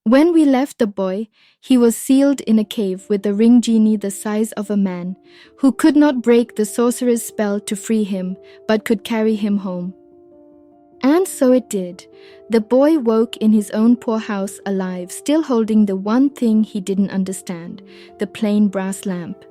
When we left the boy, he was sealed in a cave with a ring genie the size of a man, who could not break the sorcerer's spell to free him, but could carry him home. And so it did. The boy woke in his own poor house alive, still holding the one thing he didn't understand, the plain brass lamp.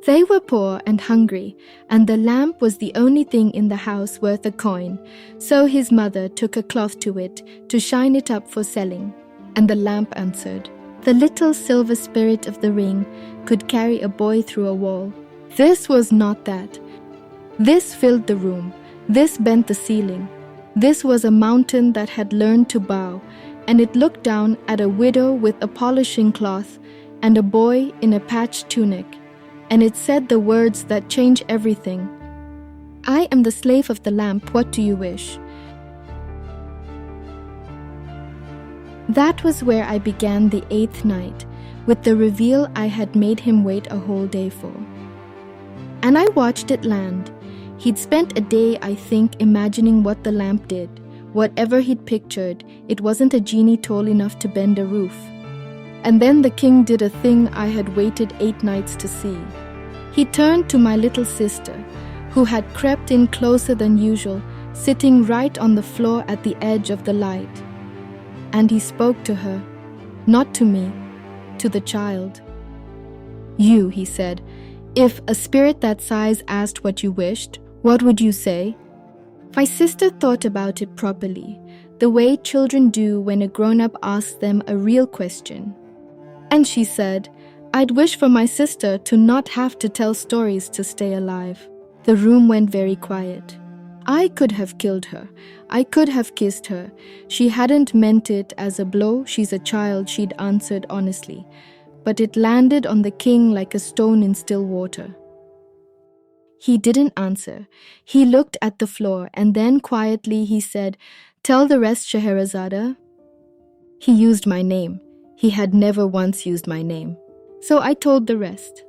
They were poor and hungry, and the lamp was the only thing in the house worth a coin, so his mother took a cloth to it to shine it up for selling. And the lamp answered. The little silver spirit of the ring could carry a boy through a wall. This was not that. This filled the room. This bent the ceiling. This was a mountain that had learned to bow, and it looked down at a widow with a polishing cloth and a boy in a patched tunic, and it said the words that change everything. I am the slave of the lamp, what do you wish? That was where I began the 8th night, with the reveal I had made him wait a whole day for. And I watched it land. He'd spent a day, I think, imagining what the lamp did. Whatever he'd pictured, it wasn't a genie tall enough to bend a roof. And then the king did a thing I had waited 8 nights to see. He turned to my little sister, who had crept in closer than usual, sitting right on the floor at the edge of the light. And he spoke to her, not to me, to the child. You, he said, if a spirit that size asked what you wished, what would you say? My sister thought about it properly, the way children do when a grown-up asks them a real question. And she said, I'd wish for my sister to not have to tell stories to stay alive. The room went very quiet. I could have killed her. I could have kissed her. She hadn't meant it as a blow. She's a child, she'd answered honestly. But it landed on the king like a stone in still water. He didn't answer. He looked at the floor, and then quietly he said, Tell the rest, Scheherazade. He used my name. He had never once used my name. So I told the rest.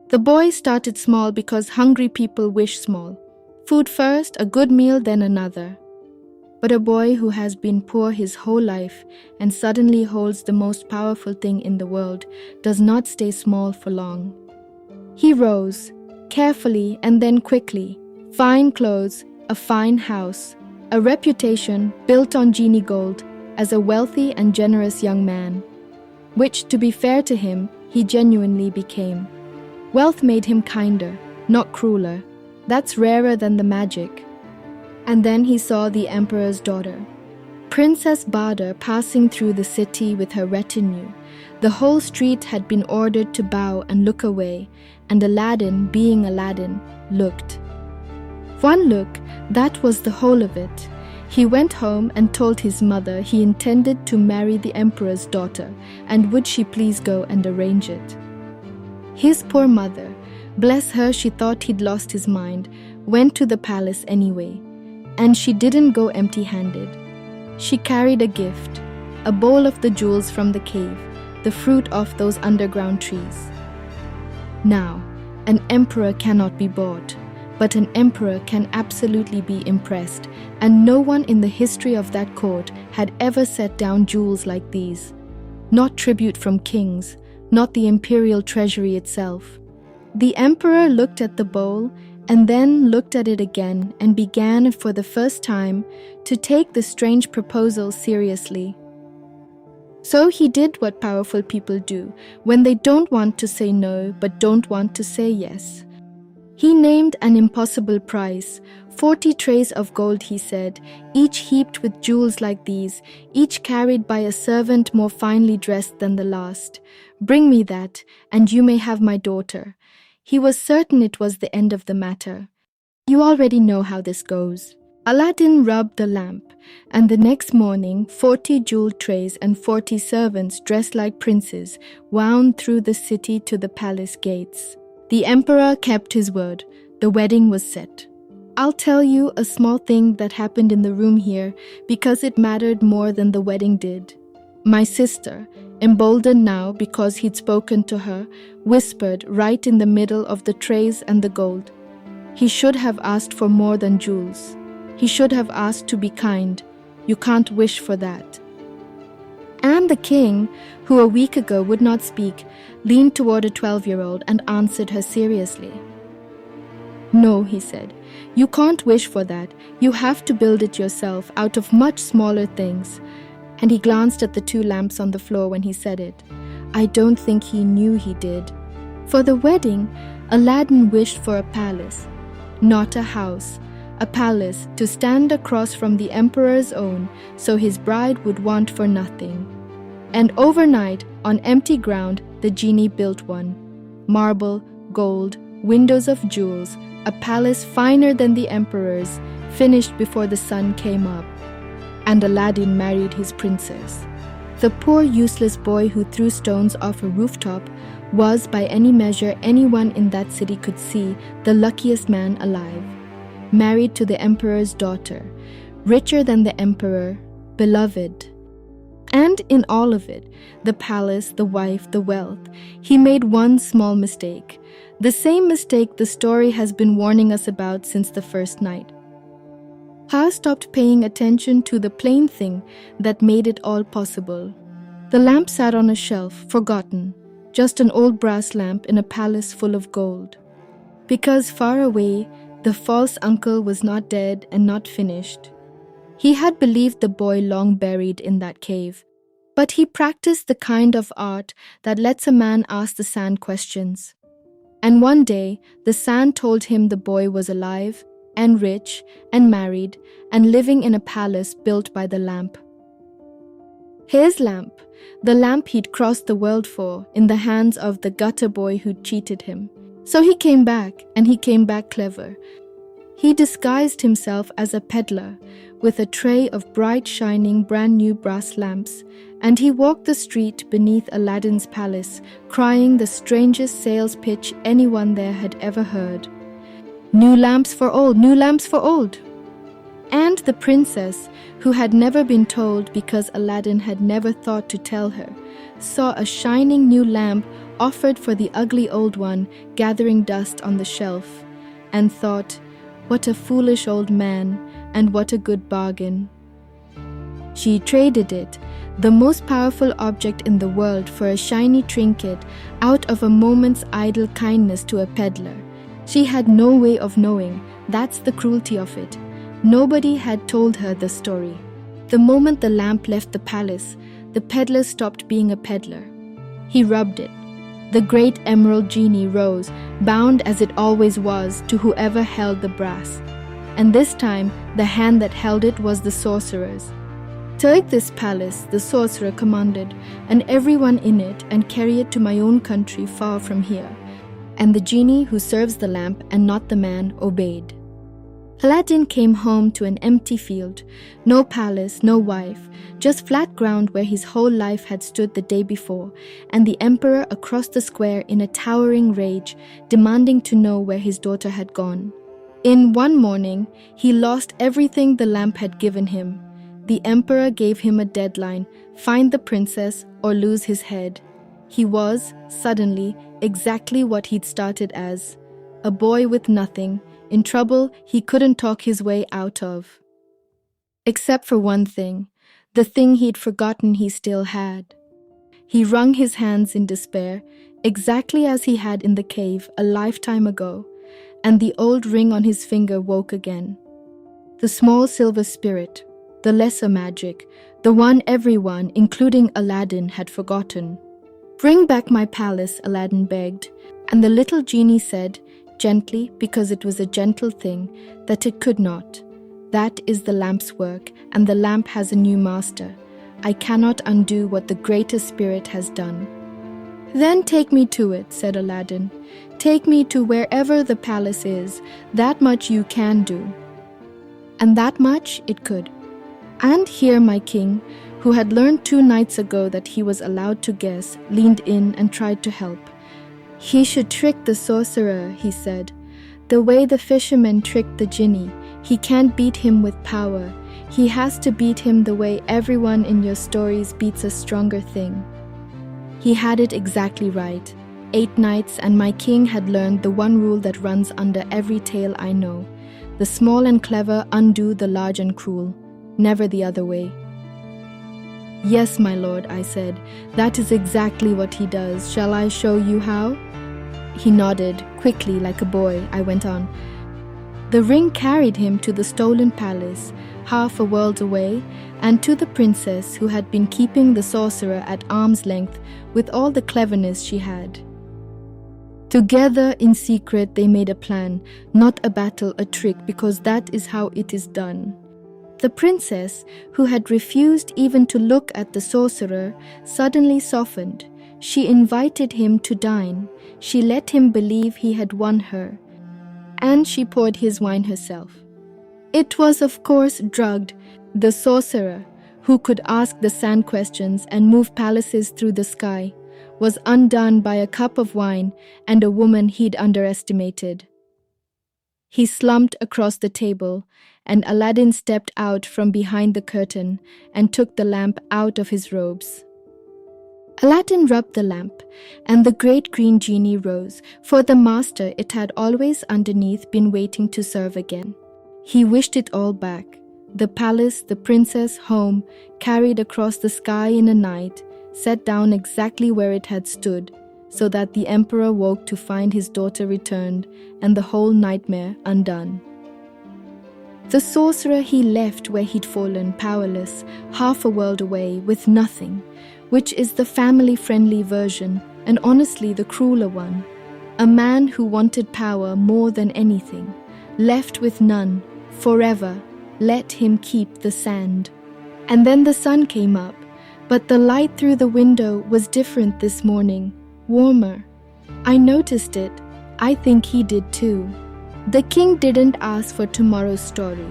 The boy started small because hungry people wish small. Food first, a good meal, then another. But a boy who has been poor his whole life and suddenly holds the most powerful thing in the world does not stay small for long. He rose, carefully and then quickly. Fine clothes, a fine house, a reputation built on genie gold as a wealthy and generous young man, which, to be fair to him, he genuinely became. Wealth made him kinder, not crueler. That's rarer than the magic. And then he saw the emperor's daughter, Princess Badr, passing through the city with her retinue. The whole street had been ordered to bow and look away, and Aladdin, being Aladdin, looked. One look, that was the whole of it. He went home and told his mother he intended to marry the emperor's daughter, and would she please go and arrange it. His poor mother, bless her, she thought he'd lost his mind, went to the palace anyway. And she didn't go empty-handed. She carried a gift, a bowl of the jewels from the cave, the fruit of those underground trees. Now, an emperor cannot be bought, but an emperor can absolutely be impressed, and no one in the history of that court had ever set down jewels like these. Not tribute from kings, not the imperial treasury itself. The emperor looked at the bowl and then looked at it again and began for the first time to take the strange proposal seriously. So he did what powerful people do when they don't want to say no but don't want to say yes. He named an impossible price, 40 trays of gold, he said, each heaped with jewels like these, each carried by a servant more finely dressed than the last. Bring me that, and you may have my daughter. He was certain it was the end of the matter. You already know how this goes. Aladdin rubbed the lamp, and the next morning 40 jeweled trays and 40 servants dressed like princes wound through the city to the palace gates. The emperor kept his word. The wedding was set. I'll tell you a small thing that happened in the room here because it mattered more than the wedding did. My sister, emboldened now because he'd spoken to her, whispered right in the middle of the trays and the gold. He should have asked for more than jewels. He should have asked to be kind. You can't wish for that. And the king, who a week ago would not speak, leaned toward a 12-year-old and answered her seriously. "No," he said, "you can't wish for that. You have to build it yourself out of much smaller things." And he glanced at the 2 lamps on the floor when he said it. I don't think he knew he did. For the wedding, Aladdin wished for a palace, not a house, a palace to stand across from the emperor's own so his bride would want for nothing. And overnight, on empty ground, the genie built one. Marble, gold, windows of jewels, a palace finer than the emperor's, finished before the sun came up. And Aladdin married his princess. The poor useless boy who threw stones off a rooftop was, by any measure anyone in that city could see, the luckiest man alive. Married to the emperor's daughter, richer than the emperor, beloved. And in all of it, the palace, the wife, the wealth, he made one small mistake. The same mistake the story has been warning us about since the first night. Ha stopped paying attention to the plain thing that made it all possible. The lamp sat on a shelf, forgotten, just an old brass lamp in a palace full of gold. Because far away, the false uncle was not dead and not finished. He had believed the boy long buried in that cave, but he practiced the kind of art that lets a man ask the sand questions. And one day, the sand told him the boy was alive and rich and married and living in a palace built by the lamp. His lamp, the lamp he'd crossed the world for, in the hands of the gutter boy who'd cheated him. So he came back, and he came back clever. He disguised himself as a peddler, with a tray of bright shining brand new brass lamps, and he walked the street beneath Aladdin's palace, crying the strangest sales pitch anyone there had ever heard. "New lamps for old, new lamps for old!" And the princess, who had never been told because Aladdin had never thought to tell her, saw a shining new lamp offered for the ugly old one gathering dust on the shelf, and thought, what a foolish old man, and what a good bargain. She traded it, the most powerful object in the world, for a shiny trinket out of a moment's idle kindness to a peddler. She had no way of knowing, that's the cruelty of it. Nobody had told her the story. The moment the lamp left the palace, the peddler stopped being a peddler. He rubbed it. The great emerald genie rose, bound as it always was to whoever held the brass. And this time, the hand that held it was the sorcerer's. "Take this palace," the sorcerer commanded, "and everyone in it, and carry it to my own country far from here." And the genie who serves the lamp and not the man obeyed. Aladdin came home to an empty field, no palace, no wife, just flat ground where his whole life had stood the day before, and the emperor across the square in a towering rage, demanding to know where his daughter had gone. In one morning, he lost everything the lamp had given him. The emperor gave him a deadline, find the princess or lose his head. He was, suddenly, exactly what he'd started as, a boy with nothing, in trouble he couldn't talk his way out of. Except for one thing, the thing he'd forgotten he still had. He wrung his hands in despair, exactly as he had in the cave a lifetime ago, and the old ring on his finger woke again. The small silver spirit, the lesser magic, the one everyone, including Aladdin, had forgotten. "Bring back my palace," Aladdin begged, and the little genie said, gently, because it was a gentle thing, that it could not. "That is the lamp's work, and the lamp has a new master. I cannot undo what the greater spirit has done." "Then take me to it," said Aladdin. "Take me to wherever the palace is. That much you can do." And that much it could. And here my king, who had learned 2 nights ago that he was allowed to guess, leaned in and tried to help. "He should trick the sorcerer," he said. "The way the fisherman tricked the genie. He can't beat him with power. He has to beat him the way everyone in your stories beats a stronger thing." He had it exactly right. 8 nights, and my king had learned the one rule that runs under every tale I know. The small and clever undo the large and cruel, never the other way. "Yes, my lord," I said. "That is exactly what he does. Shall I show you how?" He nodded, quickly like a boy. I went on. "The ring carried him to the stolen palace, half a world away, and to the princess who had been keeping the sorcerer at arm's length with all the cleverness she had. Together, in secret, they made a plan, not a battle, a trick, because that is how it is done. The princess, who had refused even to look at the sorcerer, suddenly softened. She invited him to dine. She let him believe he had won her. And she poured his wine herself. It was, of course, drugged. The sorcerer, who could ask the sand questions and move palaces through the sky, was undone by a cup of wine and a woman he'd underestimated. He slumped across the table, and Aladdin stepped out from behind the curtain and took the lamp out of his robes. Aladdin rubbed the lamp, and the great green genie rose. For the master, it had always underneath been waiting to serve again. He wished it all back. The palace, the princess, home, carried across the sky in a night, set down exactly where it had stood, so that the emperor woke to find his daughter returned and the whole nightmare undone. The sorcerer he left where he'd fallen, powerless, half a world away, with nothing, which is the family-friendly version, and honestly the crueler one. A man who wanted power more than anything, left with none, forever, let him keep the sand. And then the sun came up, but the light through the window was different this morning, warmer. I noticed it. I think he did too. The king didn't ask for tomorrow's story.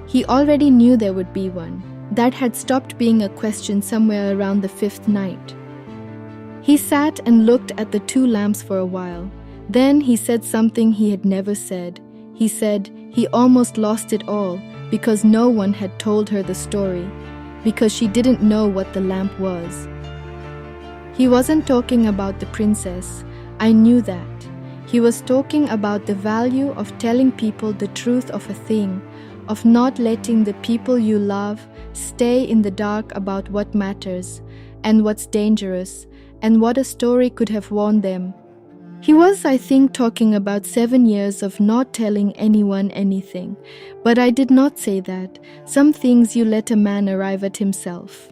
He already knew there would be one. That had stopped being a question somewhere around the 5th night. He sat and looked at the 2 lamps for a while. Then he said something he had never said. He said he almost lost it all because no one had told her the story, because she didn't know what the lamp was. He wasn't talking about the princess. I knew that. He was talking about the value of telling people the truth of a thing, of not letting the people you love stay in the dark about what matters and what's dangerous and what a story could have warned them. He was, I think, talking about 7 years of not telling anyone anything, but I did not say that. Some things you let a man arrive at himself.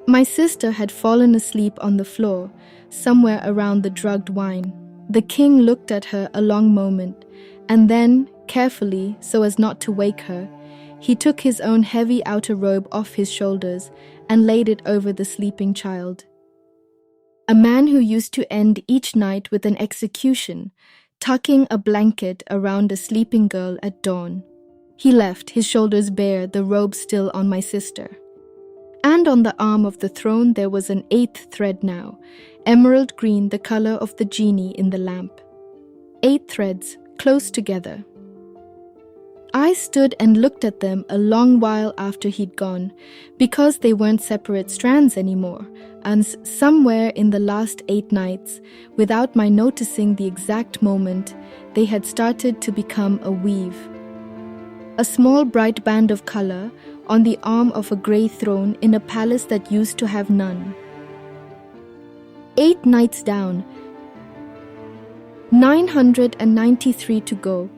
My sister had fallen asleep on the floor, somewhere around the drugged wine. The king looked at her a long moment, and then, carefully, so as not to wake her, he took his own heavy outer robe off his shoulders and laid it over the sleeping child. A man who used to end each night with an execution, tucking a blanket around a sleeping girl at dawn. He left, his shoulders bare, the robe still on my sister. And on the arm of the throne there was an 8th thread now, emerald green, the color of the genie in the lamp. 8 threads, close together. I stood and looked at them a long while after he'd gone, because they weren't separate strands anymore, and somewhere in the last 8 nights, without my noticing the exact moment, they had started to become a weave. A small bright band of color on the arm of a grey throne in a palace that used to have none. 8 nights down, 993 to go,